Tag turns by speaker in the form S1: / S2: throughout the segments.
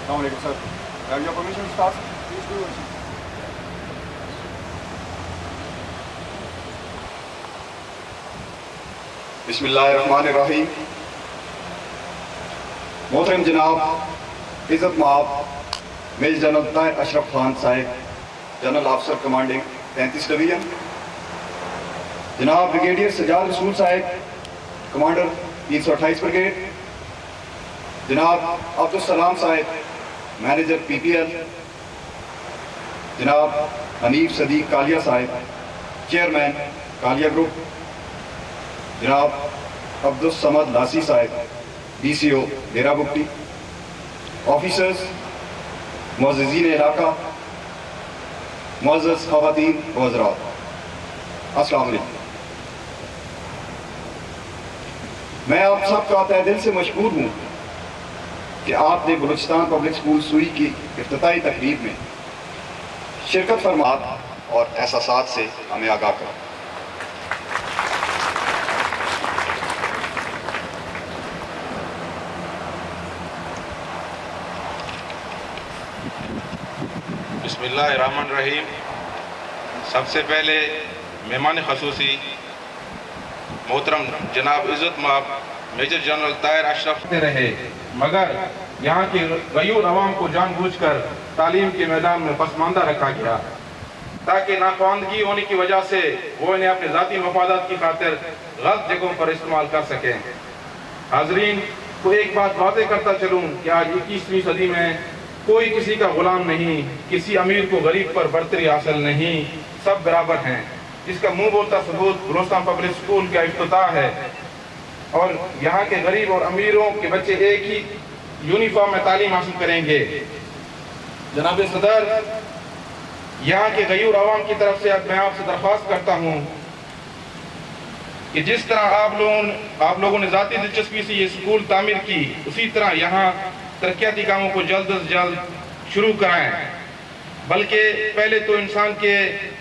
S1: Assalamu alaikum, sir. Have your permission to start? Please do. बिस्मिल्लाहिर्रहमानिर्रहीम। मोहतरम जनाब इज़्ज़त माब मेजर जनरल ताहिर अशरफ खान साहिब, जनरल ऑफिसर कमांडिंग 33 डिवीजन, जनाब ब्रिगेडियर सजाद रसूल साहिब, कमांडर 328 ब्रिगेड, जनाब अब्दुल सलाम साहिब, मैनेजर PPL, जनाब हनीफ सदीक कालिया साहिब, चेयरमैन कालिया ग्रुप, जनाब अब्दुल समद लासी साहिब, DCO डेरा बुक्टी, ऑफिसर्स, मुअज़्ज़िज़ीन इलाका, मुअज़्ज़ज़ ख़वातीन व हज़रात, अस्सलाम वालेकुम। मैं आप सबका तहे दिल से मशकूर हूँ कि आपने बलूचिस्तान पब्लिक स्कूल सुई की इफ्तिताई तकरीब में शिरकत फरमात और एहसासात से हमें आगाह कर।
S2: बिस्मिल्लाहिर्रहमानिर्रहीम। सबसे पहले मेहमान खसूसी मोहतरम जनाब इज़्ज़त माब मेजर जनरल ताहिर अशरफ रहे, मगर यहाँ की गयूर अवाम को जानबूझकर तालीम के मैदान में पसमानदा रखा गया ताकि नाखवानगी होने की वजह से वो इन्हें अपने ज़ाती मफादात की खातिर गलत जगहों पर इस्तेमाल कर सकें। हाज़रीन को एक बात वाज़ेह करता चलूँ कि आज 21वीं सदी में कोई किसी का गुलाम नहीं, किसी अमीर को गरीब पर बर्तरी हासिल नहीं, सब बराबर हैं। इसका मुंह बोलता सबूत बलूचिस्तान पब्लिक स्कूल का इफ्तिताह है और यहाँ के गरीब और अमीरों के बच्चे एक ही यूनिफॉर्म में तालीम हासिल करेंगे। जनाब सदर, यहाँ के गयूर अवाम की तरफ से मैं आपसे दरख्वास्त करता हूँ कि जिस तरह आप लोगों ने ज़ाती दिलचस्पी से ये स्कूल तामीर की, उसी तरह यहाँ तरक्याती कामों को जल्द से जल्द शुरू कराएं। बल्कि पहले तो इंसान के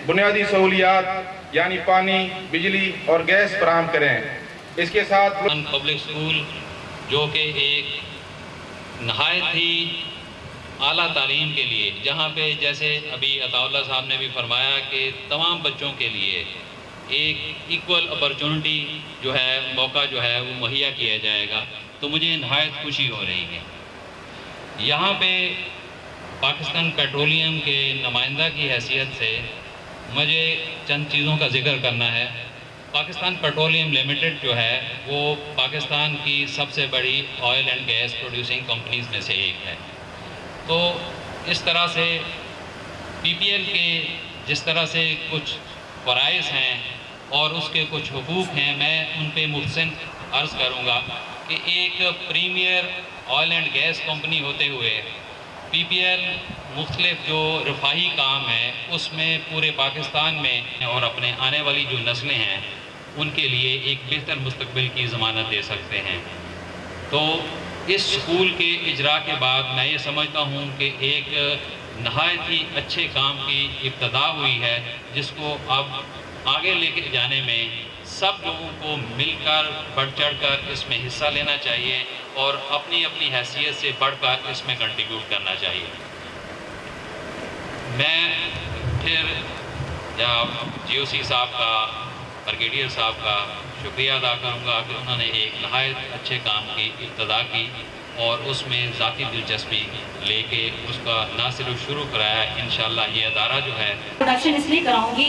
S2: बुनियादी सहूलियात यानी पानी, बिजली और गैस फराहम करें। इसके साथ
S3: पब्लिक स्कूल जो कि एक नहायत ही आला तालीम के लिए, जहाँ पे जैसे अभी अताउल्लाह साहब ने भी फरमाया कि तमाम बच्चों के लिए एक इक्वल अपॉर्चुनिटी जो है, मौका जो है वो मुहैया किया जाएगा, तो मुझे नहायत खुशी हो रही है। यहाँ पे पाकिस्तान पेट्रोलियम के नुमाइंदा की हैसियत से मुझे चंद चीज़ों का जिक्र करना है। पाकिस्तान पेट्रोलियम लिमिटेड जो है वो पाकिस्तान की सबसे बड़ी oil and gas producing companies में से एक है। तो इस तरह से PPL के जिस तरह से कुछ फ़राइज़ हैं और उसके कुछ हुकूक़ हैं, मैं उन पे मुहसिन अर्ज़ करूँगा कि एक premier oil and gas company होते हुए PPL मुख्तलिफ जो रफाही काम है उसमें पूरे पाकिस्तान में और अपने आने वाली जो नस्लें हैं उनके लिए एक बेहतर मुस्तकबिल की ज़मानत दे सकते हैं। तो इस स्कूल के इजरा के बाद मैं ये समझता हूँ कि एक नहायत ही अच्छे काम की इब्तदा हुई है, जिसको अब आगे लेके जाने में सब लोगों को मिलकर बढ़ चढ़ कर इसमें हिस्सा लेना चाहिए और अपनी अपनी हैसियत से बढ़कर इसमें कंट्रीब्यूट करना चाहिए। मैं फिर GOC साहब का, ब्रिगेडियर साहब का शुक्रिया अदा करूँगा कि उन्होंने एक नहायत अच्छे काम की इब्तदा की और उसमें ज़ाती दिलचस्पी लेके उसका ना सिर्फ शुरू कराया, इंशाअल्लाह ये अदारा जो है।
S4: प्रोडक्शन इसलिए कराऊंगी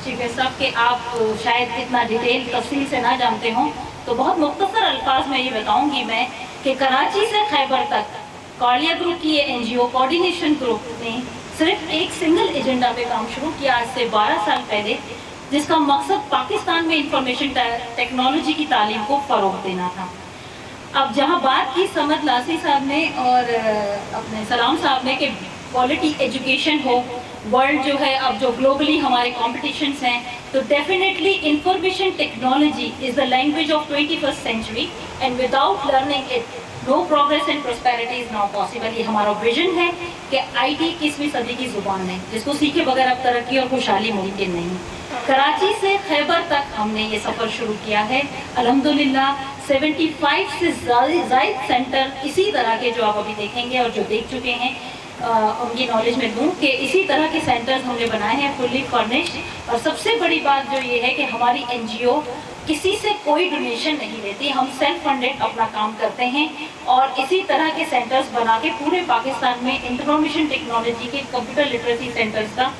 S4: चीफ गेस्ट साहब कि आप शायद इतना डिटेल तफसील से ना जानते हों, तो बहुत मुख्तसर अल्फाज में ये बताऊंगी मैं कि कराची से खैबर तक कालिया ग्रुप की ये NGO कोऑर्डिनेशन ग्रुप ने सिर्फ एक सिंगल एजेंडा पे काम शुरू किया आज से 12 साल पहले, जिसका मकसद पाकिस्तान में इंफॉर्मेशन टेक्नोलॉजी की तालीम को फ़रोग़ देना था। अब जहाँ बात की समद लासी साहब ने और अपने सलाम साहब ने कि क्वालिटी एजुकेशन हो, वर्ल्ड जो है अब जो ग्लोबली हमारे कॉम्पिटिशन्स हैं, तो definitely information technology is the language of 21st century and without learning it no progress and prosperity is not possible. ये हमारा विजन है कि IT 21वीं सदी की ज़ुबान है जिसको सीखे बगैर अब तरक्की और खुशहाली मुमकिन नहीं। कराची से खैबर तक हमने ये सफ़र शुरू किया है। अल्हम्दुलिल्लाह 75 से ज़ायद सेंटर इसी तरह के जो आप अभी देखेंगे और जो देख चुके हैं उनकी नॉलेज में दूँ कि इसी तरह के सेंटर्स हमने बनाए हैं फुल्ली फर्निश्ड। और सबसे बड़ी बात जो ये है कि हमारी NGO किसी से कोई डोनेशन नहीं लेती, हम सेल्फ फंडेड अपना काम करते हैं और इसी तरह के सेंटर्स बना के पूरे पाकिस्तान में इंफॉर्मेशन टेक्नोलॉजी के कंप्यूटर लिटरेसी सेंटर्स का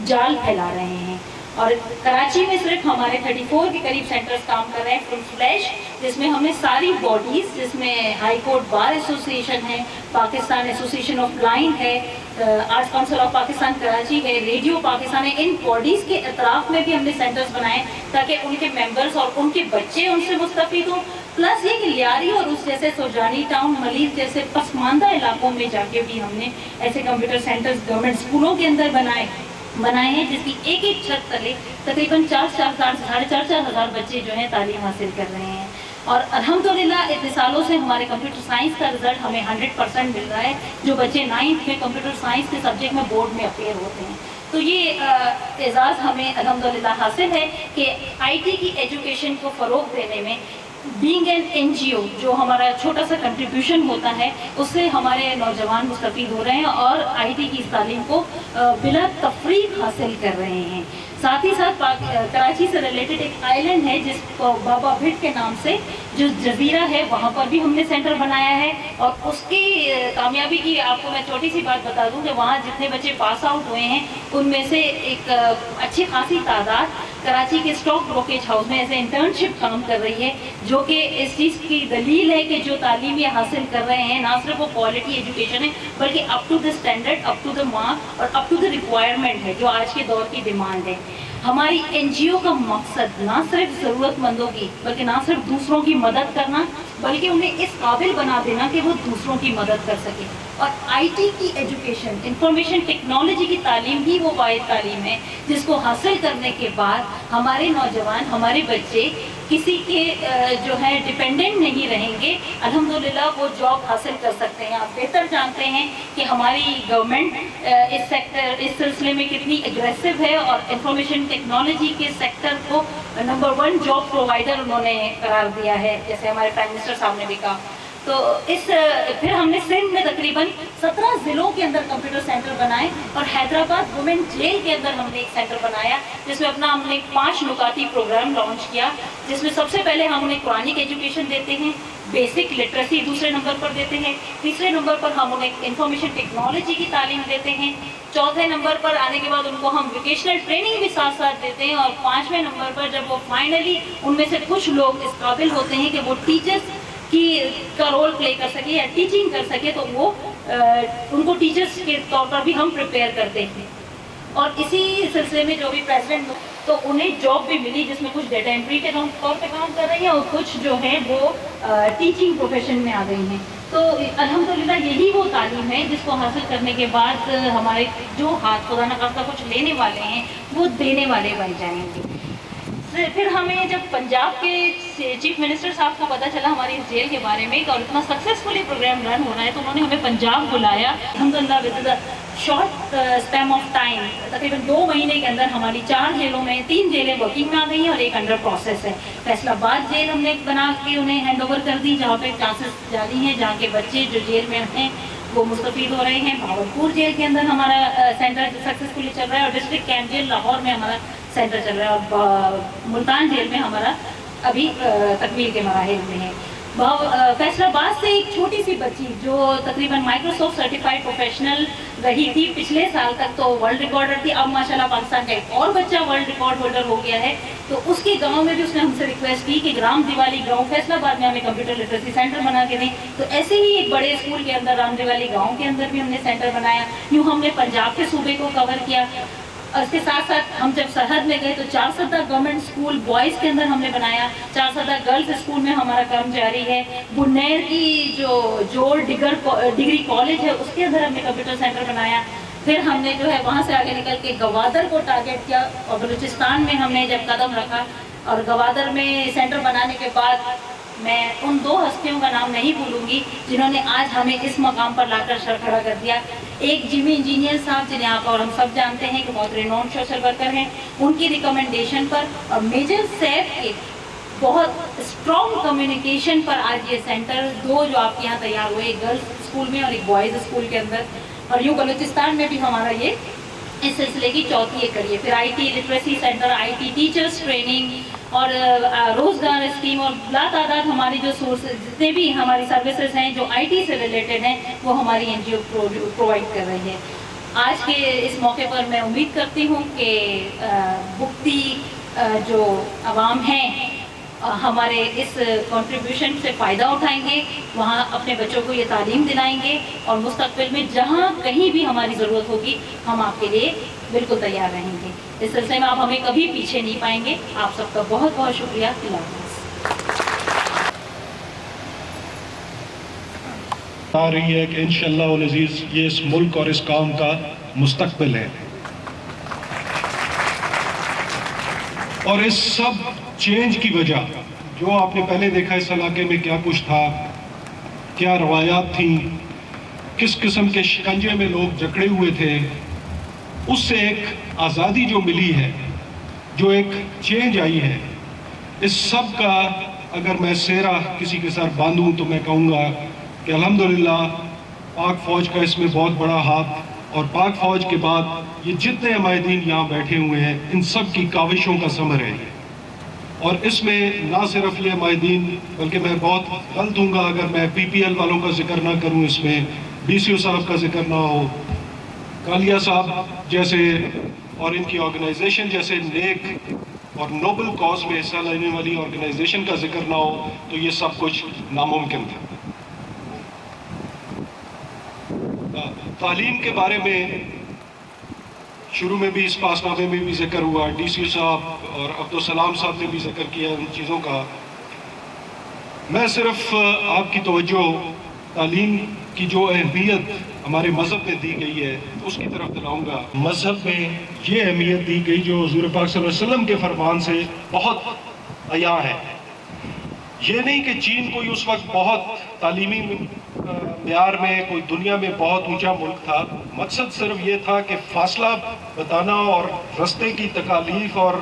S4: जाल फैला रहे हैं। और कराची में सिर्फ हमारे 34 के करीब सेंटर्स काम कर रहे हैं फुल फ्लैश, जिसमें हमें सारी बॉडीज़, जिसमें हाई कोर्ट बार एसोसिएशन है, पाकिस्तान एसोसिएशन ऑफ ब्लाइंड है, arts council of Pakistan Karachi है, रेडियो पाकिस्तान है, इन बॉडीज़ के अतराफ में भी हमने सेंटर्स बनाए ताकि उनके मेंबर्स और उनके बच्चे उनसे मुस्तफ़ीद हों। प्लस ये कि लियारी और उस जैसे सोजानी टाउन, मलीज जैसे पसमानदा इलाकों में जाके भी हमने ऐसे कंप्यूटर सेंटर्स गवर्नमेंट स्कूलों के अंदर बनाए हैं, जिसकी एक एक छत तले तकरीबन 4,000 बच्चे जो हैं तालीम हासिल कर रहे हैं। और अल्हम्दुलिल्लाह इतने सालों से हमारे कंप्यूटर साइंस का रिजल्ट हमें 100% मिल रहा है। जो बच्चे 9th में कंप्यूटर साइंस के सब्जेक्ट में बोर्ड में अपेयर होते हैं, तो ये एजाज़ हमें अल्हम्दुलिल्लाह हासिल है कि IT की एजुकेशन को फ़रोग़ देने में बीइंग एन NGO जो हमारा छोटा सा कंट्रीब्यूशन होता है, उससे हमारे नौजवान मुस्तफ़ीद हो रहे हैं और IT की इस तालीम को बिला तफरीक हासिल कर रहे हैं। साथ ही साथ कराची से रिलेटेड एक आइलैंड है जिसको बाबा भिट के नाम से जो जजीरा है, वहाँ पर भी हमने सेंटर बनाया है। और उसकी कामयाबी की आपको मैं छोटी सी बात बता दूं कि वहाँ जितने बच्चे पास आउट हुए हैं उनमें से एक अच्छी खासी तादाद कराची के स्टॉक ब्रोकेज हाउस में ऐसे इंटर्नशिप काम कर रही है, जो कि इस चीज़ की दलील है कि जो तालीम ये हासिल कर रहे हैं ना सिर्फ वो क्वालिटी एजुकेशन है बल्कि up to the standard, up to the mark और अप टू द रिक्वायरमेंट है जो आज के दौर की डिमांड है। हमारी NGO का मकसद ना सिर्फ ज़रूरतमंदों की बल्कि ना सिर्फ दूसरों की मदद करना बल्कि उन्हें इस काबिल बना देना कि वो दूसरों की मदद कर सके। और IT की एजुकेशन, इंफॉर्मेशन टेक्नोलॉजी की तालीम ही वो वाहिद तालीम है जिसको हासिल करने के बाद हमारे नौजवान, हमारे बच्चे किसी के जो है डिपेंडेंट नहीं रहेंगे। अल्हम्दुलिल्लाह वो जॉब हासिल कर सकते हैं। आप बेहतर जानते हैं कि हमारी गवर्नमेंट इस सिलसिले में कितनी एग्रेसिव है और इंफॉर्मेशन टेक्नोलॉजी के सेक्टर को नंबर 1 जॉब प्रोवाइडर उन्होंने करार दिया है, जैसे हमारे प्राइम मिनिस्टर साहब ने भी कहा। तो फिर हमने सिंध में तकरीबन 17 ज़िलों के अंदर कंप्यूटर सेंटर बनाए और हैदराबाद वुमेन जेल के अंदर हमने एक सेंटर बनाया जिसमें हमने 5 नुकाती प्रोग्राम लॉन्च किया, जिसमें सबसे पहले हम उन्हें कुरानिक एजुकेशन देते हैं, बेसिक लिटरेसी दूसरे नंबर पर देते हैं, तीसरे नंबर पर हम उन्हें इंफॉर्मेशन टेक्नोलॉजी की तालीम देते हैं, चौथे नंबर पर आने के बाद उनको हम वोकेशनल ट्रेनिंग भी साथ साथ देते हैं और 5वें नंबर पर जब वो फाइनली उनमें से कुछ लोग इस काबिल होते हैं कि वो टीचर्स का रोल प्ले कर सके या टीचिंग कर सके तो वो उनको टीचर्स के तौर पर भी हम प्रिपेयर करते हैं। और इसी सिलसिले में जो भी प्रेसिडेंट तो उन्हें जॉब भी मिली जिसमें कुछ डेटा एंट्री के तौर पे काम कर रही हैं और कुछ जो है वो टीचिंग प्रोफेशन में आ गई हैं। तो अल्हम्दुलिल्लाह यही वो तालीम है जिसको हासिल करने के बाद हमारे जो हाथ खुदा न खास्ता कुछ लेने वाले हैं वो देने वाले बन जाएंगे। फिर हमें जब पंजाब के चीफ मिनिस्टर साहब को पता चला हमारी इस जेल के बारे में और इतना सक्सेसफुली प्रोग्राम रन होना है तो उन्होंने हमें पंजाब बुलाया। अल्हम्दुलिल्लाह with the short span of time तकरीबन 2 महीने के अंदर हमारी 4 जेलों में 3 जेलें वर्किंग में आ गई हैं और एक अंडर प्रोसेस है। फैसलाबाद जेल हमने बना के उन्हें हैंड ओवर कर दी जहाँ पे क्लासेस जारी हैं, जहाँ के बच्चे जो जेल में हैं वो मुस्तफ़ीद हो रहे हैं। भावलपुर जेल के अंदर हमारा सेंटर सक्सेसफुली चल रहा है और डिस्ट्रिक्ट कैंप जेल लाहौर में हमारा सेंटर चल रहा है और मुल्तान जेल में हमारा अभी तकमील के मराहिल में है। फैसलाबाद से एक छोटी सी बच्ची जो तकरीबन माइक्रोसॉफ्ट सर्टिफाइड प्रोफेशनल रही थी पिछले साल तक तो वर्ल्ड रिकॉर्डर थी, अब माशाल्लाह पाकिस्तान का एक और बच्चा वर्ल्ड रिकॉर्ड होल्डर हो गया है। तो उसके गांव में भी उसने हमसे रिक्वेस्ट की कि राम दिवाली गांव फैसलाबाद में हमें कंप्यूटर लिटरेसी सेंटर बना के दें। तो ऐसे ही एक बड़े स्कूल के अंदर राम दिवाली गाँव के अंदर भी हमने सेंटर बनाया। यूँ हमने पंजाब के सूबे को कवर किया। और इसके साथ साथ हम जब सरहद में गए तो 400 गवर्नमेंट स्कूल बॉयज़ के अंदर हमने बनाया, 400 गर्ल्स स्कूल में हमारा काम जारी है। बुनेर की जो जोड़ डिग्री कॉलेज है उसके अंदर हमने कंप्यूटर सेंटर बनाया। फिर हमने जो है वहाँ से आगे निकल के गवादर को टारगेट किया और बलूचिस्तान में हमने जब कदम रखा और गवादर में सेंटर बनाने के बाद मैं उन 2 हस्तियों का नाम नहीं भूलूंगी जिन्होंने आज हमें इस मकाम पर लाकर सर खड़ा कर दिया। ایک जिमी इंजीनियर साहब जिन्हें आप और हम सब जानते हैं कि बहुत रिनोन्ड सोशल वर्कर हैं, उनकी रिकमेंडेशन पर और मेजर सैफ के बहुत स्ट्रॉन्ग कम्युनिकेशन पर आज ये सेंटर दो जो आपके यहाँ तैयार हुए, एक गर्ल्स स्कूल में और एक बॉयज़ स्कूल के अंदर, और यूँ बलूचिस्तान में भी हमारा ये इस सिलसिले की चौथी एक कड़ी है। फिर IT literacy centre, IT teachers training और रोज़गार स्कीम और लातादाद हमारी जो सोर्सेज जितने भी हमारी सर्विसेज हैं जो IT से रिलेटेड हैं वो हमारी NGO प्रोवाइड कर रही है। आज के इस मौके पर मैं उम्मीद करती हूँ कि बुक्ति जो आवाम हैं हमारे इस कंट्रीब्यूशन से फ़ायदा उठाएंगे, वहाँ अपने बच्चों को ये तालीम दिलाएंगे और मुस्तक़बिल में जहाँ कहीं भी हमारी ज़रूरत होगी हम आपके लिए बिल्कुल तैयार रहेंगे। इस सिलसिले में आप हमें कभी पीछे नहीं पाएंगे। आप सबका बहुत बहुत शुक्रिया।
S5: आ रही है कि इंशाअल्लाह वल अज़ीज़ ये इस मुल्क और इस कौम का मुस्तक़बिल है, और इस सब चेंज की वजह जो आपने पहले देखा इस इलाके में क्या कुछ था, क्या रवायात थी, किस किस्म के शिकंजे में लोग जकड़े हुए थे, उससे एक आज़ादी जो मिली है, जो एक चेंज आई है, इस सब का अगर मैं सेहरा किसी के साथ बांधूं तो मैं कहूँगा कि अल्हम्दुलिल्लाह पाक फ़ौज का इसमें बहुत बड़ा हाथ, और पाक फ़ौज के बाद ये जितने हमायदीन यहाँ बैठे हुए हैं इन सब की काविशों का समर है ये। और इसमें ना सिर्फ ये हमायदीन, बल्कि मैं बहुत गलत हूँगा अगर मैं PPL वालों का जिक्र ना करूँ, इसमें DCO साहब का जिक्र ना हो, कालिया साहब जैसे और इनकी ऑर्गेनाइजेशन जैसे नेक और नोबल कॉज में हिस्सा लेने वाली ऑर्गेनाइजेशन का जिक्र ना हो तो ये सब कुछ नामुमकिन था। तालीम के बारे में शुरू में भी इस पासनामे में भी जिक्र हुआ, DCO साहब और अब्दुल सलाम साहब ने भी जिक्र किया इन चीज़ों का। मैं सिर्फ आपकी तवज्जो तालीम की जो अहमियत हमारे मज़हब में दी गई है उसकी तरफ दिलाऊंगा। मज़हब में ये अहमियत दी गई जो हुज़ूर पाक सल्लल्लाहु अलैहि वसल्लम के फरमान से बहुत अया है। ये नहीं कि चीन कोई उस वक्त बहुत तालीमी म्यार में कोई दुनिया में बहुत ऊंचा मुल्क था, मकसद सिर्फ ये था कि फासला बताना और रस्ते की तकालीफ और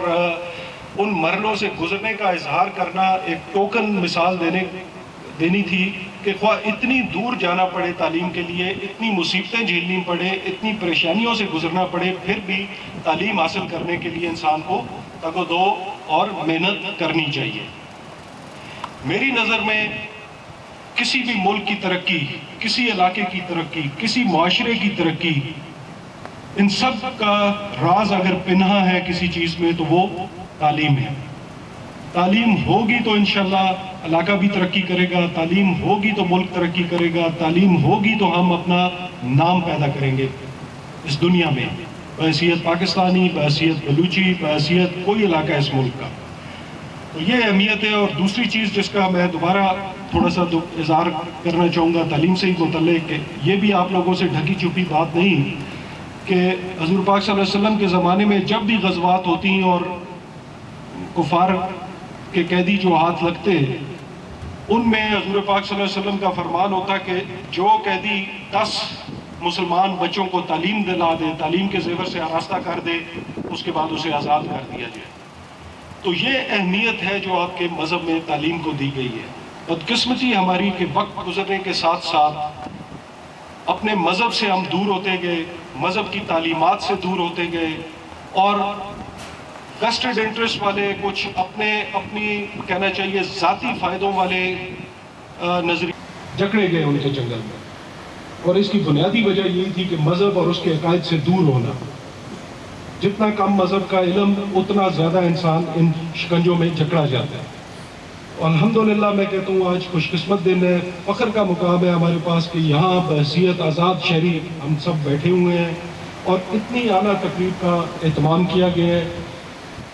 S5: उन मरलों से गुजरने का इजहार करना, एक टोकन मिसाल देनी थी कि ख्वाह इतनी दूर जाना पड़े तालीम के लिए, इतनी मुसीबतें झेलनी पड़े, इतनी परेशानियों से गुजरना पड़े, फिर भी तालीम हासिल करने के लिए इंसान को तगो-दो और मेहनत करनी चाहिए। मेरी नज़र में किसी भी मुल्क की तरक्की, किसी इलाके की तरक्की, किसी माशरे की तरक्की, इन सब का राज अगर पिन्हा है किसी चीज़ में तो वो तालीम है। तालीम होगी तो इंशाअल्लाह इलाका भी तरक्की करेगा, तालीम होगी तो मुल्क तरक्की करेगा, तालीम होगी तो हम अपना नाम पैदा करेंगे इस दुनिया में, बहैसियत पाकिस्तानी, बहैसियत बलूची, बहैसियत कोई इलाका इस मुल्क का। तो ये अहमियत है। और दूसरी चीज़ जिसका मैं दोबारा थोड़ा सा इज़हार करना चाहूँगा तालीम से ही मुतल्लिक़, ये भी आप लोगों से ढकी छुपी बात नहीं कि हुज़ूर पाक सल्लल्लाहु अलैहि वसल्लम के ज़माने में जब भी ग़ज़वात होती और कुफ़ार के कैदी जो हाथ लगते उनमें हुज़ूर पाक सल्लल्लाहु अलैहि वसल्लम का फरमान होता कि जो कैदी 10 मुसलमान बच्चों को तालीम दिला दे, तालीम के ज़ेवर से आरास्ता कर दे, उसके बाद उसे आज़ाद कर दिया जाए। तो ये अहमियत है जो आपके मज़हब में तालीम को दी गई है। बदकिस्मती हमारी कि वक्त गुजरने के साथ साथ अपने मज़हब से हम दूर होते गए, मज़हब की तालीमात से दूर होते गए, और वेस्टेड इंटरेस्ट वाले कुछ अपनी कहना चाहिए ज़ाती फ़ायदों वाले नजरिए जकड़े गए उनके जंगल में। और इसकी बुनियादी वजह यही थी कि मज़हब और उसके अकायद से दूर होना। जितना कम मज़हब का इल्म उतना ज़्यादा इंसान इन शिकंजों में जकड़ा जाता है। और अल्हम्दुलिल्लाह मैं कहता हूँ आज खुशकिस्मत दिन है, फ़ख्र का मुकाम है हमारे पास कि यहाँ बहैसियत आज़ाद शहरी हम सब बैठे हुए हैं और इतनी आला तकरीब का एहतमाम किया गया है।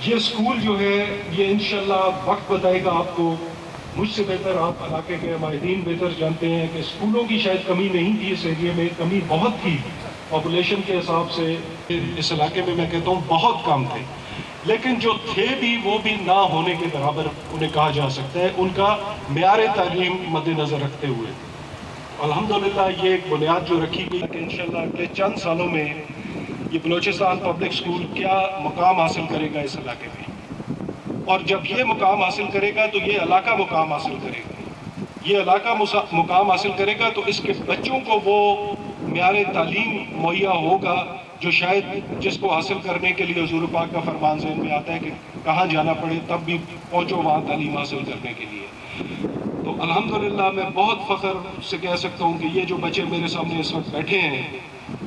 S5: ये स्कूल जो है ये इंशाअल्लाह वक्त बताएगा आपको, मुझसे बेहतर आप इलाके के माहिदीन बेहतर जानते हैं कि स्कूलों की शायद कमी नहीं थी इस एरिए में, कमी बहुत थी पॉपुलेशन के हिसाब से। इस इलाके में मैं कहता हूँ बहुत कम थे, लेकिन जो थे भी वो भी ना होने के बराबर उन्हें कहा जा सकता है, उनका मेयार तालीम मद्देनज़र रखते हुए। الحمدللہ یہ ایک بنیاد جو رکھی گئی کہ انشاءاللہ اگلے چند سالوں میں یہ بلوچستان پبلک اسکول کیا مقام حاصل کرے گا اس علاقے میں، اور جب یہ مقام حاصل کرے گا تو یہ علاقہ مقام حاصل کرے گا، یہ علاقہ مقام حاصل کرے گا تو اس کے بچوں کو وہ معیار تعلیم مہیا ہوگا جو شاید جس کو حاصل کرنے کے لیے حضور پاک کا فرمان ذہن میں آتا ہے کہ کہاں جانا پڑے تب بھی پہنچو وہاں تعلیم حاصل کرنے کے لیے۔ تو الحمدللہ میں بہت فخر سے کہہ سکتا ہوں کہ یہ جو بچے میرے سامنے اس وقت بیٹھے ہیں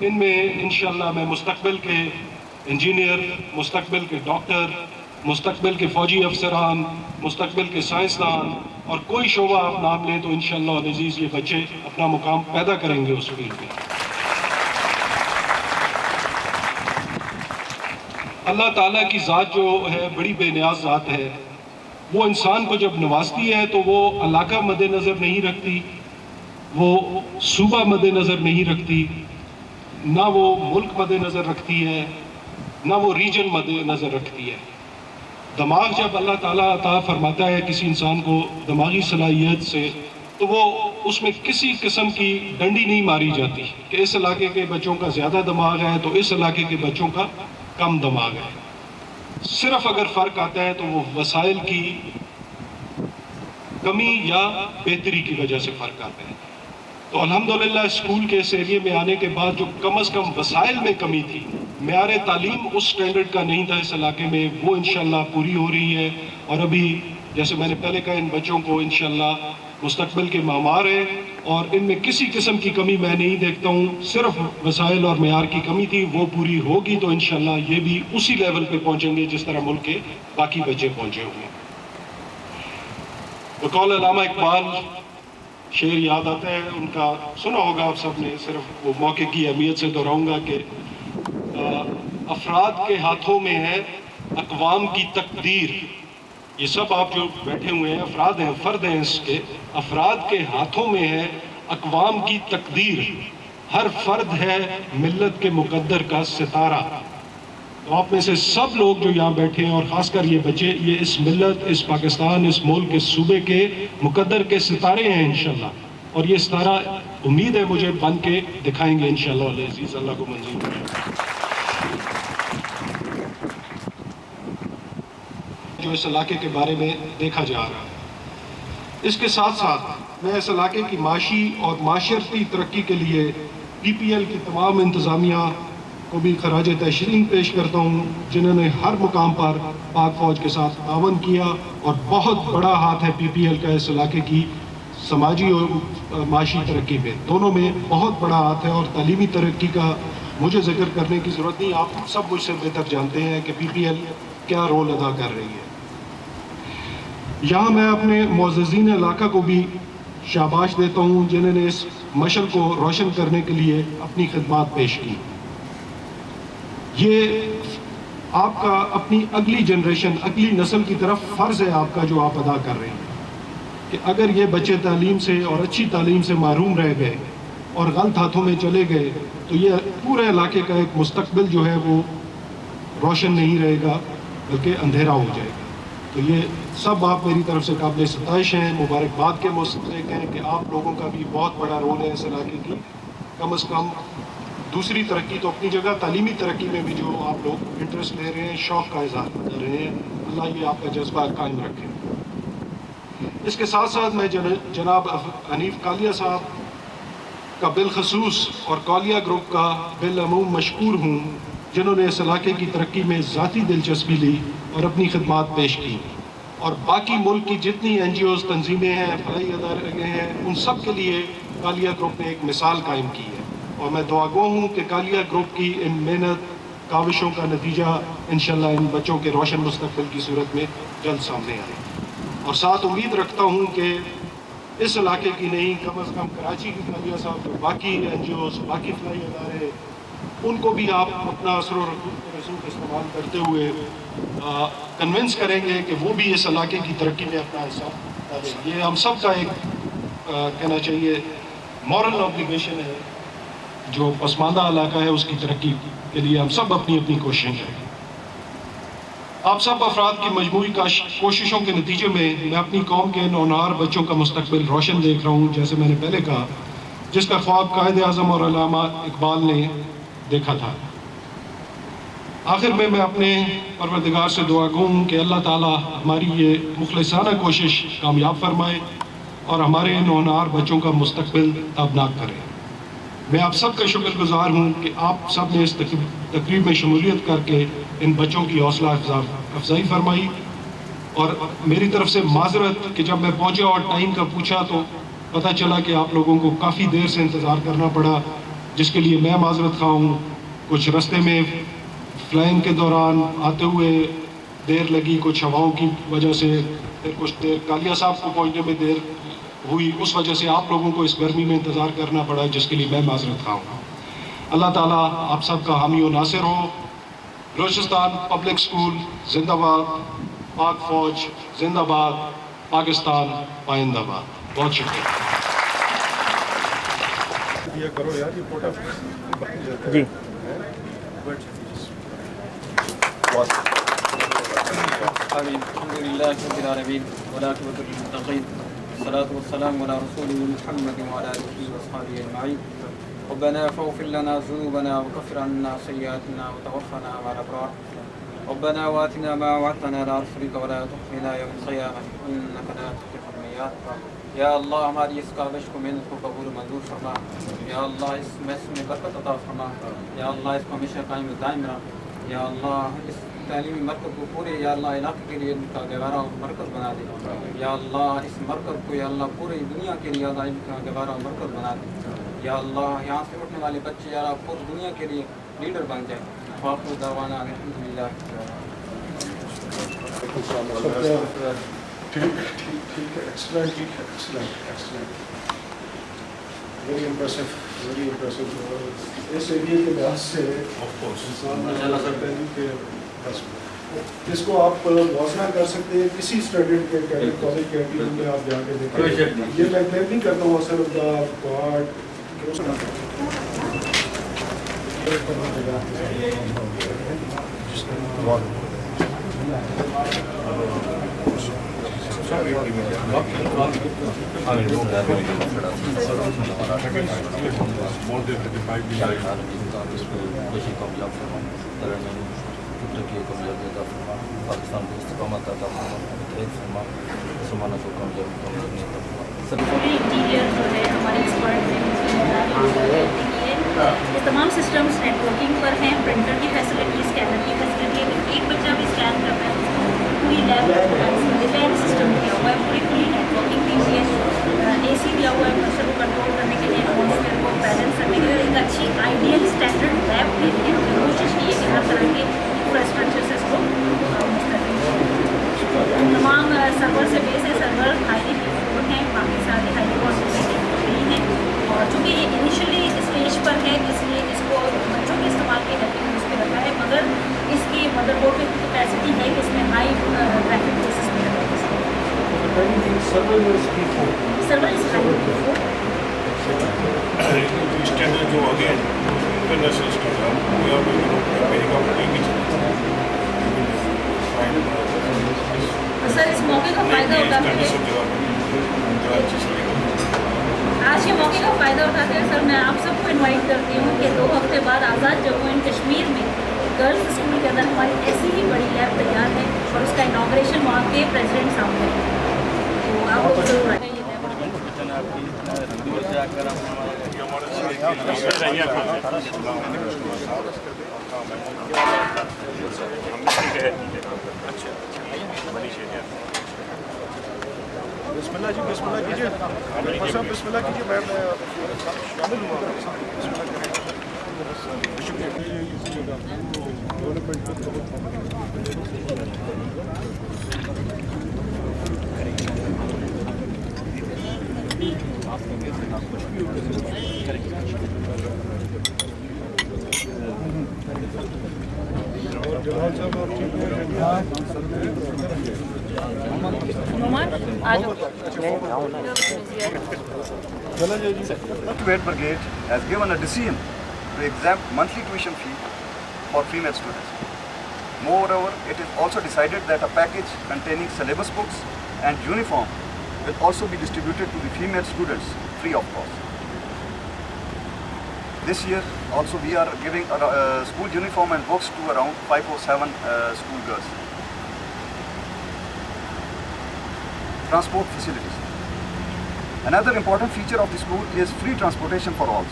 S5: ان میں انشاءاللہ میں مستقبل کے انجینئر، مستقبل کے ڈاکٹر، مستقبل کے فوجی افسران، مستقبل کے سائنسدان اور کوئی شعبہ آپ نام لیں تو انشاءاللہ عزیز یہ بچے اپنا مقام پیدا کریں گے اس فیلڈ میں۔ اللہ تعالیٰ کی ذات جو ہے بڑی بے نیاز ذات ہے، وہ انسان کو جب نوازتی ہے تو وہ علاقہ مد نظر نہیں رکھتی، وہ صوبہ مد نظر نہیں رکھتی، نہ وہ ملک مد نظر رکھتی ہے، نہ وہ ریجن مد نظر رکھتی ہے۔ دماغ جب اللہ تعالیٰ عطا فرماتا ہے کسی انسان کو دماغی صلاحیت سے تو وہ اس میں کسی قسم کی ڈنڈی نہیں ماری جاتی کہ اس علاقے کے بچوں کا زیادہ دماغ ہے تو اس علاقے کے بچوں کا کم دماغ ہے۔ صرف اگر فرق آتا ہے تو وہ وسائل کی کمی یا بہتری کی وجہ سے فرق آتا ہے۔ تو الحمدللہ اسکول کے اس ایریے میں آنے کے بعد جو کم از کم وسائل میں کمی تھی، معیار تعلیم اس سٹینڈرڈ کا نہیں تھا اس علاقے میں، وہ انشاءاللہ پوری ہو رہی ہے، اور ابھی جیسے میں نے پہلے کہا ان بچوں کو انشاءاللہ مستقبل کے معمار ہیں اور ان میں کسی قسم کی کمی میں نہیں دیکھتا ہوں، صرف وسائل اور معیار کی کمی تھی، وہ پوری ہوگی تو انشاءاللہ یہ بھی اسی لیول پہ پہنچیں گے جس طرح ملک کے باقی بچے پہنچے ہوئے ہیں۔ بقول علامہ اقبال شعر یاد آتا ہے، ان کا سنا ہوگا آپ سب نے، صرف وہ موقع کی اہمیت سے دہراؤں گا کہ افراد کے ہاتھوں میں ہے اقوام کی تقدیر۔ یہ سب آپ جو بیٹھے ہوئے ہیں افراد ہیں، فرد ہیں اس کے، افراد کے ہاتھوں میں ہے اقوام کی تقدیر، ہر فرد ہے ملت کے مقدر کا ستارہ۔ تو آپ میں سے سب لوگ جو یہاں بیٹھے ہیں اور خاص کر یہ بچے، یہ اس ملت، اس پاکستان، اس ملک، اس صوبے کے مقدر کے ستارے ہیں انشاءاللہ، اور یہ ستارہ امید ہے مجھے بن کے دکھائیں گے انشاءاللہ العزیز، اللہ کو منظور ہے۔ جو اس علاقے کے بارے میں دیکھا جا رہا ہے، اس کے ساتھ ساتھ میں اس علاقے کی معاشی اور معاشرتی ترقی کے لیے PPL کی تمام انتظامیہ کو بھی خراج تحسین پیش کرتا ہوں، جنہوں نے ہر مقام پر پاک فوج کے ساتھ تعاون کیا، اور بہت بڑا ہاتھ ہے PPL کا اس علاقے کی سماجی اور معاشی ترقی میں، دونوں میں بہت بڑا ہاتھ ہے، اور تعلیمی ترقی کا مجھے ذکر کرنے کی ضرورت نہیں، آپ سب مجھ سے بہتر جانتے ہیں کہ PPL کیا رول ادا کر رہی ہے۔ یہاں میں اپنے معززین علاقہ کو بھی شاباش دیتا ہوں جنہوں نے اس مشعل کو روشن کرنے کے لیے اپنی خدمات پیش کی۔ یہ آپ کا اپنی اگلی جنریشن، اگلی نسل کی طرف فرض ہے آپ کا جو آپ ادا کر رہے ہیں کہ اگر یہ بچے تعلیم سے اور اچھی تعلیم سے محروم رہ گئے اور غلط ہاتھوں میں چلے گئے تو یہ پورے علاقے کا ایک مستقبل جو ہے وہ روشن نہیں رہے گا بلکہ اندھیرا ہو جائے گا۔ تو یہ سب آپ میری طرف سے قابل ستائش ہیں، مبارکباد کے مستحق ہیں کہ آپ لوگوں کا بھی بہت بڑا رول ہے اس علاقے کی، کم از کم دوسری ترقی تو اپنی جگہ، تعلیمی ترقی میں بھی جو آپ لوگ انٹرسٹ لے رہے ہیں، شوق کا اظہار کر رہے ہیں، اللہ یہ آپ کا جذبہ قائم رکھے۔ اس کے ساتھ ساتھ میں جناب حنیف کالیہ صاحب کا بالخصوص اور کالیہ گروپ کا بالعموم مشکور ہوں، جنہوں نے اس علاقے کی ترقی میں ذاتی دلچسپی لی اور اپنی خدمات پیش کی، اور باقی ملک کی جتنی NGOs تنظیمیں ہیں، فلاحی ادارے ہیں، ان سب کے لیے کالیہ گروپ نے ایک مثال قائم کی ہے، اور میں دعا گو ہوں کہ کالیہ گروپ کی ان محنت کاوشوں کا نتیجہ انشاءاللہ ان بچوں کے روشن مستقبل کی صورت میں جلد سامنے آئے، اور ساتھ امید رکھتا ہوں کہ اس علاقے کی نہیں، کم از کم کراچی کی کالیہ صاحب، جو باقی NGOs، باقی فلاحی ادارے، ان کو بھی آپ اپنا اثر و رسوخ استعمال کرتے ہوئے کنونس کریں گے کہ وہ بھی اس علاقے کی ترقی میں اپنا حصہ ڈالیں۔ یہ ہم سب کا ایک کہنا چاہیے مورل اوبلیگیشن ہے، جو پسماندہ علاقہ ہے اس کی ترقی کے لیے ہم سب اپنی اپنی کوششیں کریں۔ آپ سب افراد کی مجموعی کوششوں کے نتیجے میں میں اپنی قوم کے نونہار بچوں کا مستقبل روشن دیکھ رہا ہوں، جیسے میں نے پہلے کہا جس کا خواب قائد اعظم اور علامہ اقبال نے دیکھا تھا۔ آخر میں اپنے پروردگار سے دعا گو ہوں کہ اللہ تعالیٰ ہماری یہ مخلصانہ کوشش کامیاب فرمائے اور ہمارے ان ہونہار بچوں کا مستقبل تابناک کرے۔ میں آپ سب کا شکر گزار ہوں کہ آپ سب نے اس تقریب میں شمولیت کر کے ان بچوں کی حوصلہ افزائی فرمائی، اور میری طرف سے معذرت کہ جب میں پہنچا اور ٹائم کا پوچھا تو پتہ چلا کہ آپ لوگوں کو کافی دیر سے انتظار کرنا پڑا، جس کے لیے میں معذرت خواہ ہوں۔ کچھ رستے میں فلائنگ کے دوران آتے ہوئے دیر لگی، کچھ ہواؤں کی وجہ سے، پھر کچھ دیر کالیا صاحب کو پہنچنے میں دیر ہوئی، اس وجہ سے آپ لوگوں کو اس گرمی میں انتظار کرنا پڑا، جس کے لیے میں معذرت خواہ ہوں۔ اللہ تعالیٰ آپ سب کا حامی و ناصر ہو۔ بلوچستان پبلک اسکول زندہ باد، پاک فوج زندہ باد، پاکستان پائندہ باد۔ بہت شکریہ۔
S6: جی
S7: آمين. الحمد لله رب العالمين والعاقبة للمتقين والصلاة والسلام على رسوله محمد وعلى آله وأصحابه أجمعين. ربنا فاغفر لنا ذنوبنا وكفر عنا سيئاتنا وتوفنا مع الأبرار. ربنا وآتنا ما وعدتنا على رسلك ولا تخزنا يوم القيامة إنك لا تخلف الميعاد. یا اللہ ہماری اس کاوش کو محنت کو قبول منظور فرما، یا اللہ اس محسوس میں برکت عطا فرما، یا اللہ اس کو ہمیشہ قائم و دائم رکھ، یا اللہ اس تعلیمی مرکز کو پورے یا اللہ علاقے کے لیے ان کا گہوارہ مرکز بنا دے، یا اللہ اس مرکز کو یا اللہ پوری دنیا کے لیے ان کا گہوارہ مرکز بنا دے، یا اللہ یہاں سے اٹھنے والے بچے یا اللہ پوری دنیا کے لیے لیڈر بن جائیں۔ وآخر دعوانا الحمدللہ۔
S5: ٹھیک ہے، excellent, very impressive, very impressive. اس ایریے کے لحاظ سے اس کو آپ موازنہ کر سکتے ہیں کسی اسٹوڈنٹ کے کالج کے کینٹین میں آپ جا کے دیکھیں۔ یہ میں کلیم نہیں کرتا ہوں اصل
S4: انٹیریئر جو ہے ہمارے ایکسپرٹ یہ تمام سسٹمس نیٹ ورکنگ پر ہیں، پرنٹر کی فیسلٹی، اسکینر کی فیسلٹی ہے، ایک بچہ بھی اسکین کر رہا ہے، پوری لیب ڈیفینس سسٹم کیا ہوا ہے، پوری نیٹ ورکنگ کی ہوئی ہے، اے سی دیا ہوا ہے پریشر کو کنٹرول کرنے کے لیے، ایٹماسفیئر کو بیلنس کرنے کے لیے، ایک اچھی آئیڈیل اسٹینڈرڈ لیب کے لیے ہم نے کوشش کی ہے کہ ہر طرح کے انفراسٹرکچر سے اس کو تمام سرور سے بیس ہے، سرور ہائیلی فیزیبل ہیں، باقی سارے ہائیلی کوالٹی ہیں، اور چونکہ یہ انیشلی اسٹیج پر ہے اس لیے اس کو بچوں کے استعمال کے لیے اس پہ رکھا ہے، مگر اس کی مدر بورڈ کی کیپیسٹی ہے کہ اس میں ہائی ٹریفک بیسس پہ رکھا ہے۔ سرور
S5: جو آگے انٹرنیشنل
S4: سر اس موقع کا فائدہ اٹھاتے ہوئے آج کے موقع کا فائدہ اٹھاتے ہوئے سر میں آپ سب کو انوائٹ کرتی ہوں کہ 2 ہفتے بعد آزاد جموں اینڈ کشمیر میں گرلز اسکول کے اندر ہماری ایسی ہی بڑی لیب تیار ہے اور اس کا انوگریشن وہاں کے پریزیڈنٹ صاحب ہے، تو آپ کو ضرور آئیے۔
S5: بسم اللہ جی، بسم اللہ کیجیے، بسم اللہ کیجیے، میں شامل ہوں۔
S1: Activate Brigade has given a decision to exempt monthly tuition fee for female students. Moreover, it is also decided that a package containing syllabus books and uniform will also be distributed to the female students free of cost. This year also we are giving school uniform and books to around 507 school girls. Transport facilities. Another important feature of the school is free transportation for all.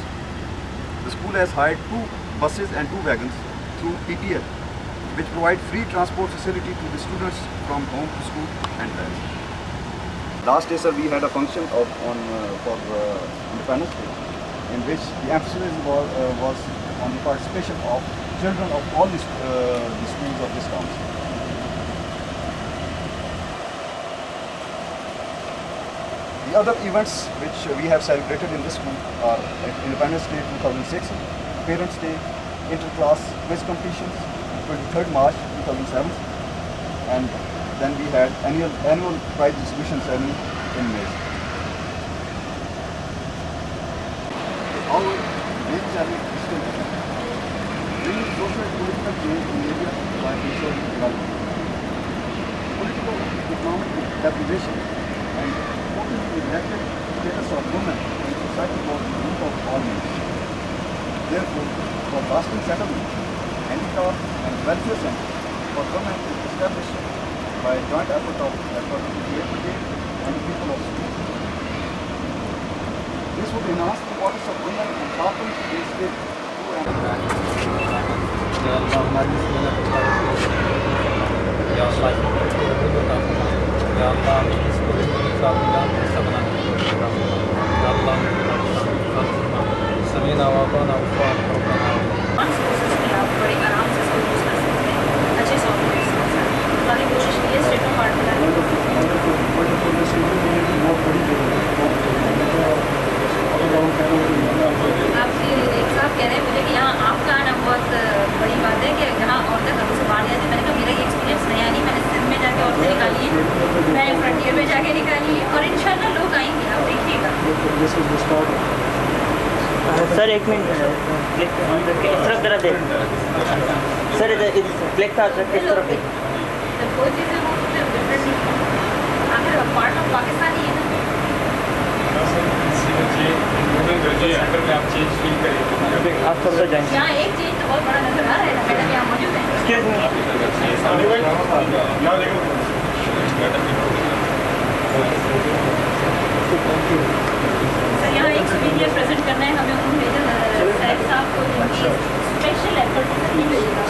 S1: The school has hired 2 buses and 2 wagons through PPL, which provide free transport facility to the students from home to school and back. Last day, sir, we had a function for Independence Day, in which the emphasis was on the participation of children of all the schools of this town. The other events which we have celebrated in this school are Independence Day 2006, Parents' Day, Inter-Class Quiz Competitions, 23rd March 2007, and then we had annual prize distribution ceremony in May. Our main challenge is still bringing social and political change in India by ensuring development. Political and economic deprivation and totally neglected status of women in society was the root of all evils. Therefore, for lasting settlement, handicap and welfare center for women is established by joint effort of the brigade and the people of school. This would enhance the importance of women and sharpen their state
S4: बड़ी आराम से इसको use कर सकते हैं, अच्छे software के साथ। सारी कोशिश की है स्टेट ऑफ आर्ट बनाने की। आप एक साहब कह रहे हैं मुझे कि यहाँ आपका आना बहुत बड़ी बात है कि यहाँ औरतें घरों से बाहर जाती है। मैंने कहा मेरा ये एक्सपीरियंस नया नहीं, मैंने सिंध में जाके औरतें निकाली हैं, मैंने फ्रंटियर में जाके निकाली है, और इंशाल्लाह लोग आएंगे, आप देखिएगा।
S6: सर एक मिनट इस तरफ जरा देख सर, फ्लैग का इस तरफ देख।
S4: कोई चीज़ें वो डिफरेंट नहीं, आखिर पार्ट ऑफ पाकिस्तान ही है ना।
S6: आप सब तो जाएंगे।
S4: यहाँ एक चीज़ तो बहुत बड़ा नजर आ रहा है ना, मैडम यहाँ मौजूद है। सर यहाँ एक सुवीनियर प्रेजेंट करना है हमें, उन्होंने भेजा साहब साहब को, जिनकी स्पेशल एफर्ट नहीं मिलेगा।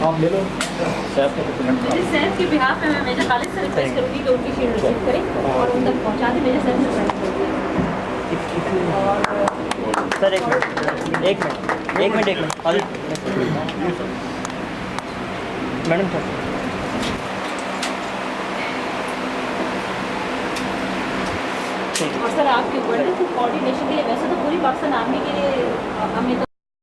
S6: आप ले लो
S4: मेरे सैफ के बिहाफ में मैं मेजर खालिद से रिक्वेस्ट करूँगी कि उनकी शीट रिसीव करें और उन तक पहुँचा दें। मेजर सैफ से
S6: सर एक मिनट मैडम सर।
S4: और सर आपके वर्ल्ड कोऑर्डिनेशन के लिए वैसे तो पूरी पाकिस्तान आर्मी के लिए हमें तो